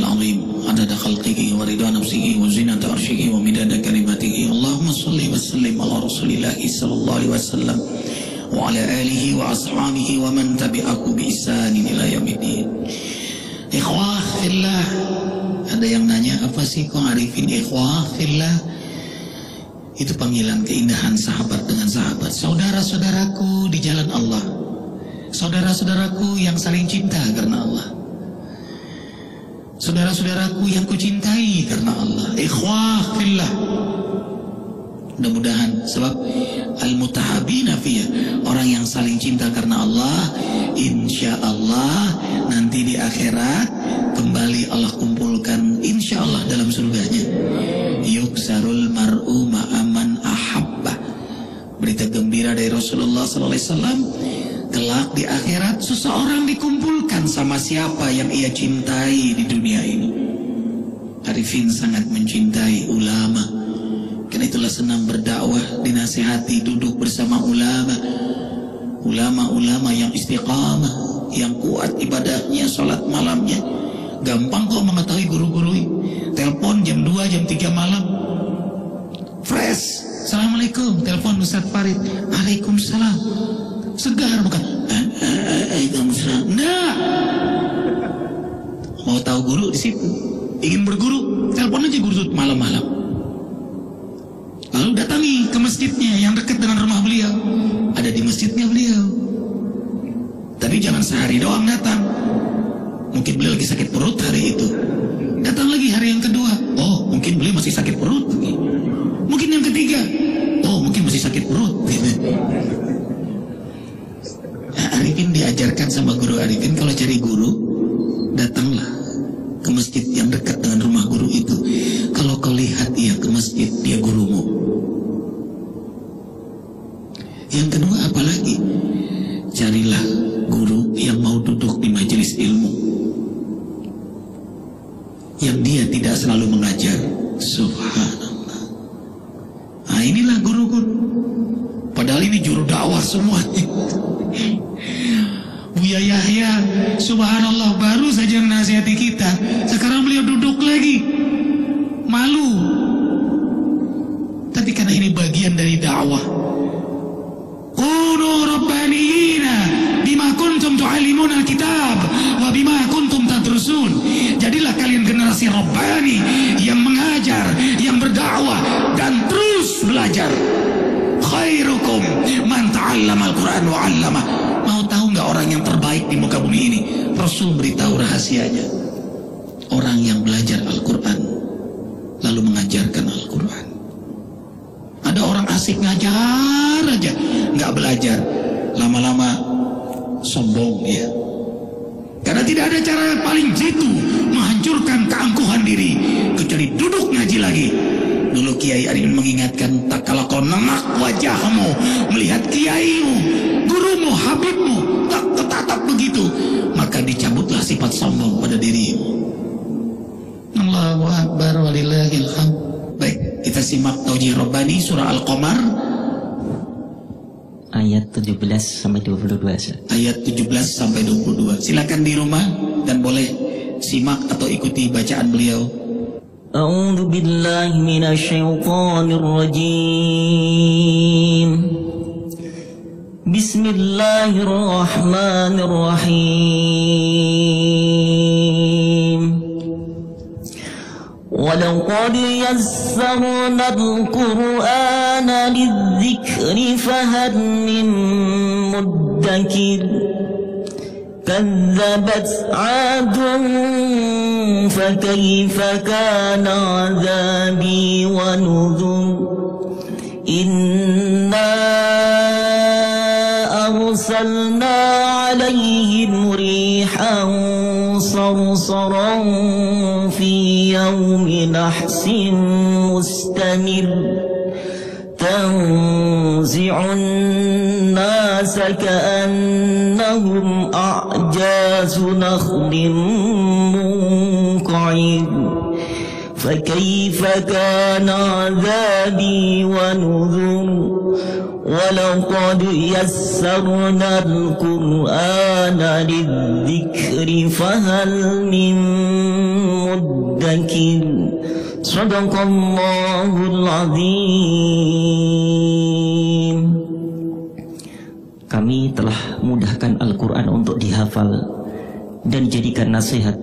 al azim adada khalqihi wa ridha nafsihi wa zinata arshihi wa midada kalimatihi. Allahumma salli wa sallim ala Rasulillah sallallahu alaihi wasallam wa ala alihi wa ashabihi wa man tabi'ahu bi ihsanin ila yaumiddin. Ikhwah fillah, ada yang nanya apa sih kok Arifin ikhwah fillah? Itu panggilan keindahan sahabat dengan sahabat, saudara-saudaraku di jalan Allah, saudara-saudaraku yang saling cinta karena Allah, saudara-saudaraku yang kucintai karena Allah. Ikhwah fillah. Mudah-mudahan sebab al-mutahabina fiyya, orang yang saling cinta karena Allah, insya Allah nanti di akhirat kembali Allah kumpulkan insya Allah dalam surganya. Yuksarul mar'u ma'aman ahabba. Berita gembira dari Rasulullah SAW, kelak di akhirat seseorang dikumpulkan sama siapa yang ia cintai di dunia ini. Arifin sangat mencintai ulama, karena itulah senang berdakwah, dinasihati, duduk bersama ulama-ulama yang istiqamah, yang kuat ibadahnya, sholat malamnya. Gampang kok mengetahui guru-guru. Telepon jam 2, jam 3 malam, fresh. Assalamualaikum, telepon Ustaz Farid. Waalaikumsalam. Segar bukan? Waalaikumsalam. Enggak. Mau tahu guru di situ, ingin berguru, telepon aja guru malam-malam. Lalu datangi ke masjidnya yang dekat dengan rumah beliau. Ada di masjidnya beliau. Tapi jangan sehari doang datang. Mungkin beliau lagi sakit perut hari itu. Datang lagi hari yang kedua. Oh, mungkin beliau masih sakit perut. Mungkin yang ketiga. Oh, mungkin masih sakit perut. Arifin diajarkan sama guru Arifin, kalau cari guru, datanglah ke masjid yang dekat dengan rumah guru itu. Kalau kau lihat dia ke masjid, dia gurumu. Yang kedua apalagi? Carilah guru yang mau duduk di majelis ilmu, yang dia tidak selalu mengajar. Subhanallah. Nah, inilah guru-guru. Padahal ini juru dakwah semuanya. Buya Yahya, subhanallah, baru saja menasihati kita, sekarang beliau duduk lagi, malu. Tapi karena ini bagian dari dakwah. Kunu rabbaniyina bima kuntum tu'allimuna alkitab wa bima kuntum tadrusun. Jadilah kalian generasi rabbani yang mengajar, yang berdakwah dan terus belajar. Khairukum man ta'allama al-Quran wa 'allamah. Mau tahu nggak orang yang terbaik di muka bumi ini? Rasul beritahu rahasianya. Orang yang belajar Al-Quran lalu mengajarkan Al-Quran. Ada orang asik ngajar aja, nggak belajar, lama-lama sombong dia. Karena tidak ada cara yang paling jitu menghancurkan keangkuhan diri kecuali duduk ngaji lagi. Dulu Kiai Arifin mengingatkan, tak kala kau nengak wajahmu melihat kiaimu, gurumu, habibmu tak ketatap begitu, maka dicabutlah sifat sombong pada dirimu. Allahu Akbar walillahil hamd. Baik, kita simak Taujih Rabbani surah Al-Qamar ayat 17 sampai 22. Ayat 17 sampai 22. Silakan di rumah dan boleh simak atau ikuti bacaan beliau. A'udzu billahi minasy syaithanir rajim. Bismillahirrahmanirrahim. وَلَقَدْ يَسَّرْنَا الْقُرْآنَ لِلذِّكْرِ فَهَلْ مِن مُّدَّكِرٍ كَذَّبَتْ عَادٌ فَكَيْفَ كَانَ عَذَابِي وَنُذُرِ إِنَّا أَرْسَلْنَا عَلَيْهِمْ رِيحًا صَرْصَرًا في يوم نحس مستمر تنزع الناس كأنهم أعجاز نخل منقعر فكيف كان عذابي ونذر ولقد يسرنا القرآن للذكر فهل من مدكر صدق الله العظيم. Kami telah mudahkan Al-Quran untuk dihafal dan dijadikan nasihat.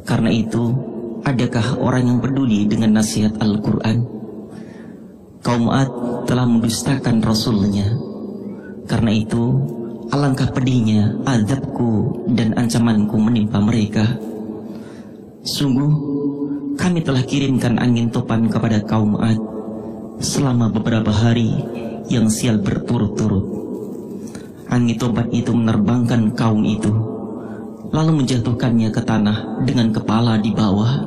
Karena itu, adakah orang yang peduli dengan nasihat Al-Quran? Kaum Ad telah mendustakan Rasulnya. Karena itu, alangkah pedihnya azabku dan ancamanku menimpa mereka. Sungguh, kami telah kirimkan angin topan kepada kaum Ad selama beberapa hari yang sial berturut-turut. Angin topan itu menerbangkan kaum itu, lalu menjatuhkannya ke tanah dengan kepala di bawah,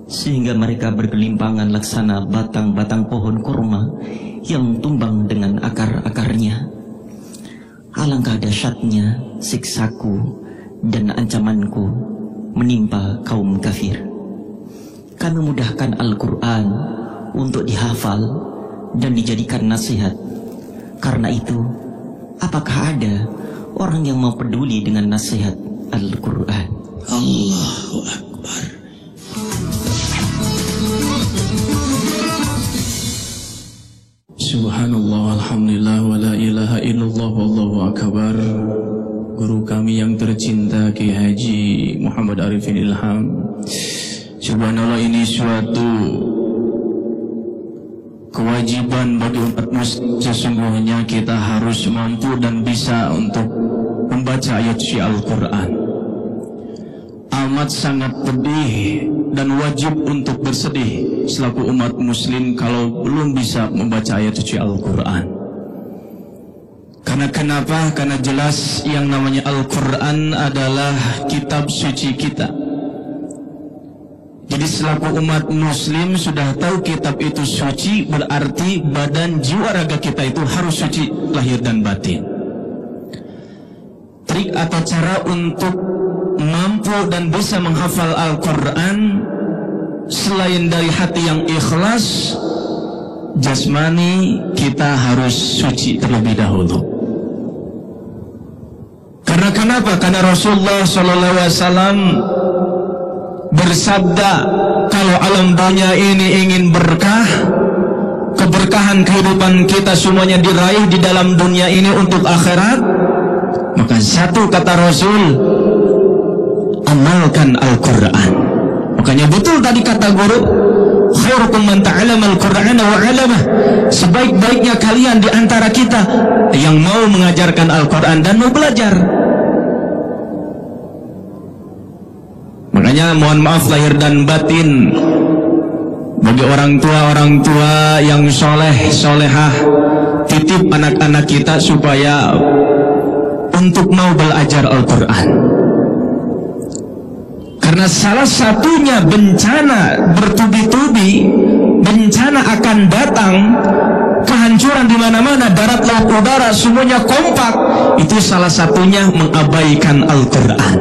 sehingga mereka bergelimpangan laksana batang-batang pohon kurma yang tumbang dengan akar-akarnya. Alangkah dahsyatnya siksaku dan ancamanku menimpa kaum kafir. Kami mudahkan Al-Quran untuk dihafal dan dijadikan nasihat. Karena itu, apakah ada orang yang mau peduli dengan nasihat Al-Quran? Allahu Akbar. Subhanallah, alhamdulillah, wa la ilaha illallah, wallahu akbar. Guru kami yang tercinta Kiai Haji Muhammad Arifin Ilham. Subhanallah, ini suatu kewajiban bagi umat muslim. Sesungguhnya kita harus mampu dan bisa untuk membaca ayat suci Al-Quran. Amat sangat pedih dan wajib untuk bersedih selaku umat muslim kalau belum bisa membaca ayat suci Al-Quran. Karena kenapa? Karena jelas yang namanya Al-Quran adalah kitab suci kita. Jadi selaku umat muslim sudah tahu kitab itu suci, berarti badan jiwa raga kita itu harus suci lahir dan batin. Trik atau cara untuk mampu dan bisa menghafal Al-Quran, selain dari hati yang ikhlas, jasmani kita harus suci terlebih dahulu. Karena kenapa? Karena Rasulullah SAW bersabda, kalau alam dunia ini ingin berkah, keberkahan kehidupan kita semuanya diraih di dalam dunia ini untuk akhirat, maka satu kata Rasul, amalkan Al-Quran. Makanya betul tadi kata guru, khairukum man ta'allama al-Qur'ana wa 'allamah. Sebaik-baiknya kalian di antara kita yang mau mengajarkan Al-Quran dan mau belajar. Makanya mohon maaf lahir dan batin bagi orang tua yang soleh solehah, titip anak-anak kita supaya untuk mau belajar Al-Quran. Karena salah satunya bencana bertubi-tubi, bencana akan datang, kehancuran di mana-mana, darat, laut, udara, semuanya kompak. Itu salah satunya mengabaikan Al-Quran.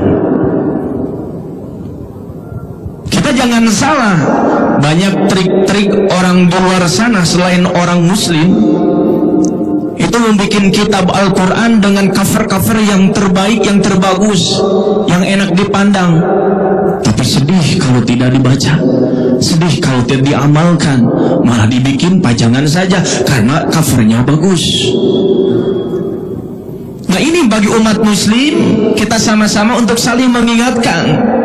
Kita jangan salah, banyak trik-trik orang di luar sana selain orang muslim itu membuat kitab Al-Quran dengan cover-cover yang terbaik, yang terbagus, yang enak dipandang. Tapi sedih kalau tidak dibaca, sedih kalau tidak diamalkan, malah dibikin pajangan saja karena covernya bagus. Nah, ini bagi umat muslim, kita sama-sama untuk saling mengingatkan.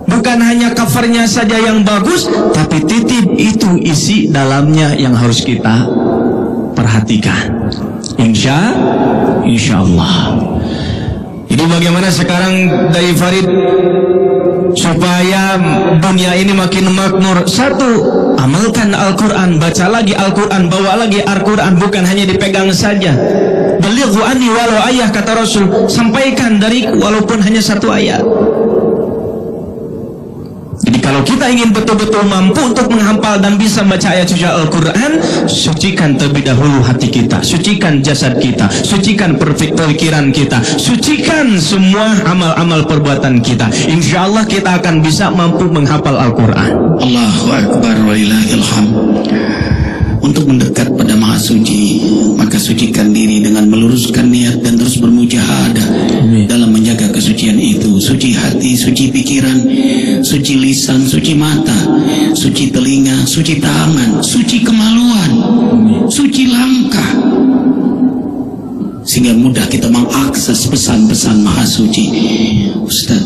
Bukan hanya covernya saja yang bagus, tapi titip itu isi dalamnya yang harus kita perhatikan. Insya Allah. Jadi bagaimana sekarang dari Farid supaya dunia ini makin makmur? Satu, amalkan Al-Quran, baca lagi Al-Quran, bawa lagi Al-Quran, bukan hanya dipegang saja. Balighu anni walau ayah, kata Rasul, sampaikan dariku walaupun hanya satu ayat. Jadi Kalau kita ingin betul-betul mampu untuk menghafal dan bisa membaca ayat suci Al-Quran, sucikan terlebih dahulu hati kita, sucikan jasad kita, sucikan pikiran kita, sucikan semua amal-amal perbuatan kita. Insya Allah kita akan bisa mampu menghafal Al-Quran. Allahu Akbar walillahil hamd. Untuk mendekat pada Maha Suci, maka sucikan diri dengan meluruskan niat dan terus bermujahadah dalam menjaga kesucian itu. Suci hati, suci pikiran, suci lisan, suci mata, suci telinga, suci tangan, suci kemaluan, suci langkah, sehingga mudah kita mengakses pesan-pesan Maha Suci. Ustaz,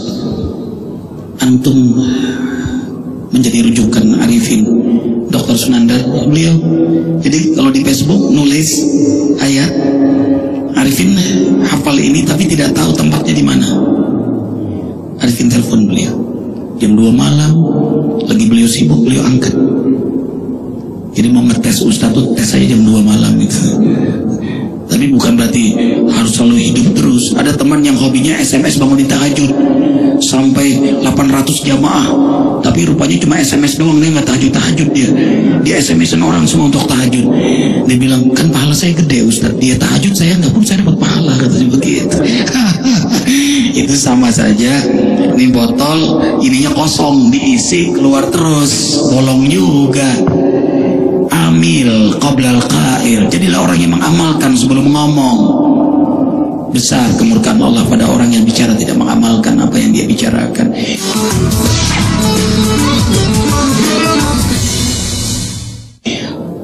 antum menjadi rujukan Arifin Dr. Sunandar, beliau. Jadi kalau di Facebook nulis ayat, Arifin hafal ini tapi tidak tahu tempatnya di mana. Arifin telepon beliau jam 2 malam, lagi beliau sibuk, beliau angkat. Jadi mau ngetes Ustaz tuh tes aja jam 2 malam gitu. Tapi bukan berarti harus selalu hidup terus. Ada teman yang hobinya SMS bangunin tahajud sampai 800 jamaah, tapi rupanya cuma SMS doang, dia nggak tahajud dia SMS-an orang semua untuk tahajud. Dia bilang, kan pahala saya gede Ustaz, dia tahajud saya nggak pun saya dapat pahala, katanya begitu. Itu sama saja, ini botol ininya kosong, diisi keluar terus, bolong juga. Amil qoblal qail, jadilah orang yang mengamalkan sebelum ngomong. Besar kemurkaan Allah pada orang yang bicara tidak mengamalkan apa yang dia bicarakan.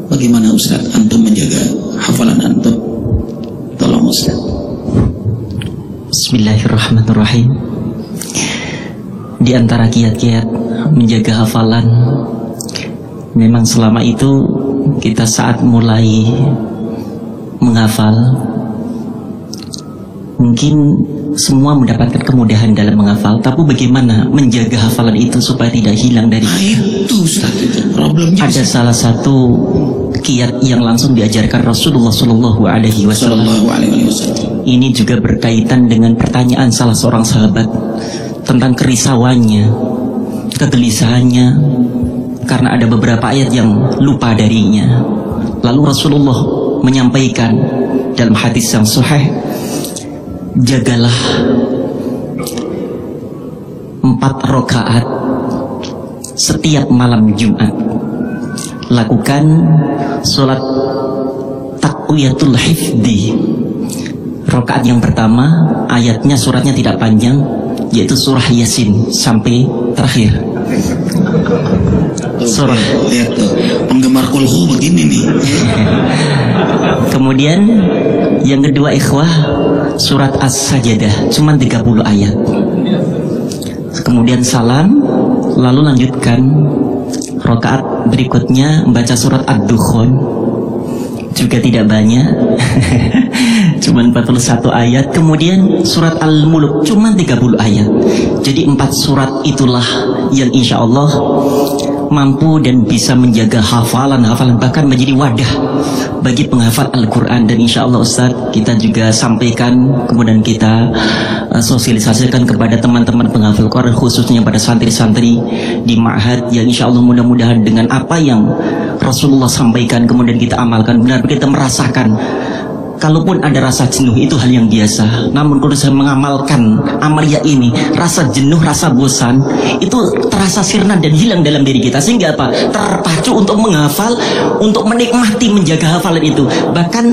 Bagaimana Ustaz antum menjaga hafalan antum? Tolong Ustaz. Bismillahirrahmanirrahim. Di antara kiat-kiat menjaga hafalan, memang selama itu kita saat mulai menghafal, mungkin semua mendapatkan kemudahan dalam menghafal, tapi bagaimana menjaga hafalan itu supaya tidak hilang dari kita? Itu Ustaz, itu problemnya. Ada salah satu kiat yang langsung diajarkan Rasulullah Shallallahu Alaihi Wasallam. Ini juga berkaitan dengan pertanyaan salah seorang sahabat tentang kerisauannya, kegelisahannya karena ada beberapa ayat yang lupa darinya. Lalu Rasulullah menyampaikan dalam hadis yang sahih, jagalah 4 rakaat setiap malam Jumat. Lakukan sholat taqwiyatul hifdi. Rakaat yang pertama, ayatnya suratnya tidak panjang, yaitu surah Yasin sampai terakhir. Surah. Lihat tuh, penggemar kulhu begini nih. Kemudian yang kedua ikhwah, surat As-Sajdah cuma 30 ayat. Kemudian salam, lalu lanjutkan rakaat berikutnya membaca surat Ad-Dukhan, juga tidak banyak. Cuma 41 ayat. Kemudian surat Al-Mulk cuma 30 ayat. Jadi 4 surat itulah yang insya Allah mampu dan bisa menjaga hafalan-hafalan, bahkan menjadi wadah bagi penghafal Al-Quran. Dan insya Allah Ustaz, kita juga sampaikan, kemudian kita sosialisasikan kepada teman-teman penghafal Quran, khususnya pada santri-santri di ma'had, yang insya Allah mudah-mudahan dengan apa yang Rasulullah sampaikan kemudian kita amalkan, benar kita merasakan. Kalaupun ada rasa jenuh itu hal yang biasa, namun kalau saya mengamalkan amaliyah ini, rasa jenuh, rasa bosan itu terasa sirna dan hilang dalam diri kita, sehingga apa? Terpacu untuk menghafal, untuk menikmati menjaga hafalan itu. Bahkan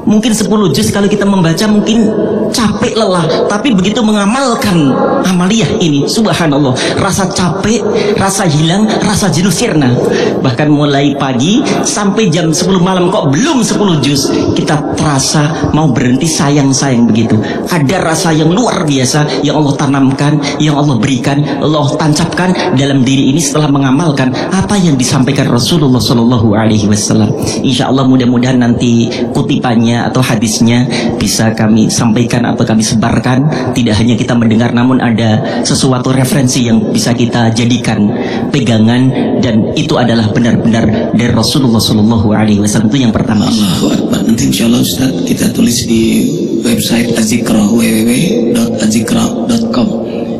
mungkin 10 juz kalau kita membaca mungkin capek, lelah, tapi begitu mengamalkan amaliyah ini, subhanallah, rasa capek, rasa hilang, rasa jenuh sirna. Bahkan mulai pagi sampai jam 10 malam kok belum 10 juz, kita terasa mau berhenti, sayang-sayang begitu. Ada rasa yang luar biasa yang Allah tanamkan, yang Allah berikan, Allah tancapkan dalam diri ini setelah mengamalkan apa yang disampaikan Rasulullah Shallallahu Alaihi Wasallam. Insya Allah mudah-mudahan nanti kutipannya atau hadisnya bisa kami sampaikan atau kami sebarkan. Tidak hanya kita mendengar, namun ada sesuatu referensi yang bisa kita jadikan pegangan, dan itu adalah benar-benar dari Rasulullah Shallallahu Alaihi Wasallam. Itu yang pertama. Allahu Akbar. Nanti insya Allah Ustaz kita tulis di website Az-Zikra, www.adzikra.com,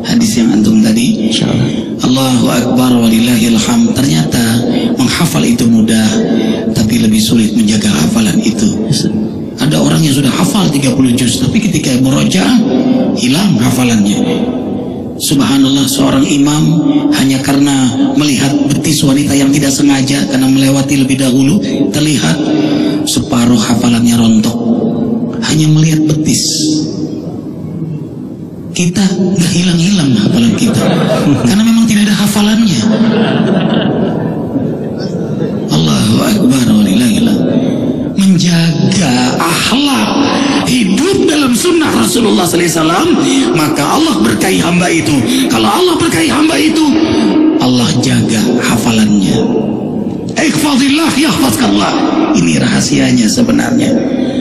hadis yang antum tadi. Insya Allah. Allahu Akbar walillahil hamd. Ternyata menghafal itu mudah, tapi lebih sulit menjaga hafalan itu. Ada orang yang sudah hafal 30 juz, tapi ketika murojaah hilang hafalannya. Subhanallah, seorang imam hanya karena melihat betis wanita yang tidak sengaja, karena melewati lebih dahulu, terlihat separuh hafalannya rontok. Hanya melihat betis. Kita nggak hilang-hilang hafalan kita, karena memang tidak ada hafalannya. Allahu Akbar walillahil hamd. Menjaga akhlak, hidup dalam sunnah Rasulullah SAW, maka Allah berkahi hamba itu. Kalau Allah berkahi hamba itu, Allah jaga hafalannya. Ihfazillah yahfazkallah. Ini rahasianya sebenarnya.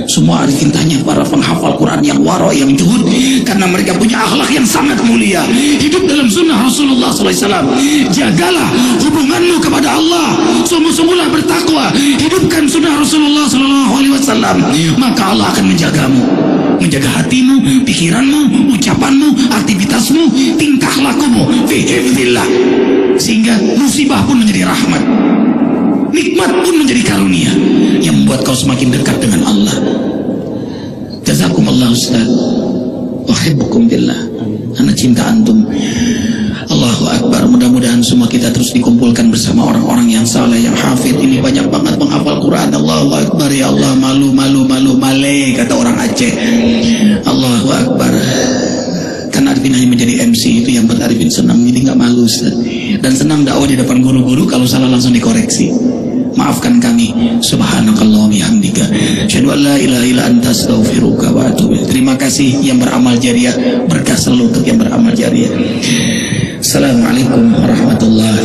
Semua arifin tanya para penghafal Quran yang waro, yang juhud, karena mereka punya akhlak yang sangat mulia. Hidup dalam sunnah Rasulullah SAW. Jagalah hubunganmu kepada Allah. Sungguh-sungguhlah bertakwa. Hidupkan sunnah Rasulullah SAW. Maka Allah akan menjagamu. Menjaga hatimu, pikiranmu, ucapanmu, aktivitasmu, tingkah lakumu. Fi hifdzillah. Sehingga musibah pun menjadi rahmat, nikmat pun menjadi karunia yang membuat kau semakin dekat dengan Allah. Jazakumullah Ustaz. Uhibbukum billah. Ana cinta antum. Allahu Akbar. Mudah-mudahan semua kita terus dikumpulkan bersama orang-orang yang saleh, yang hafid. Ini banyak banget menghafal Quran. Allahu Akbar. Ya Allah, malu male kata orang Aceh. Allahu Akbar. Kan Arifin hanya menjadi MC, itu yang buat Arifin senang. Jadi nggak malu Ustaz. Dan senang dakwah di depan guru-guru, kalau salah langsung dikoreksi. Maafkan kami. Subhanakallah bihamdika, asyhadu an la ilaha illa anta, astaghfiruka wa atubu ilaik. Terima kasih yang beramal jariah, berkah selalu untuk yang beramal jariah. Assalamualaikum warahmatullahi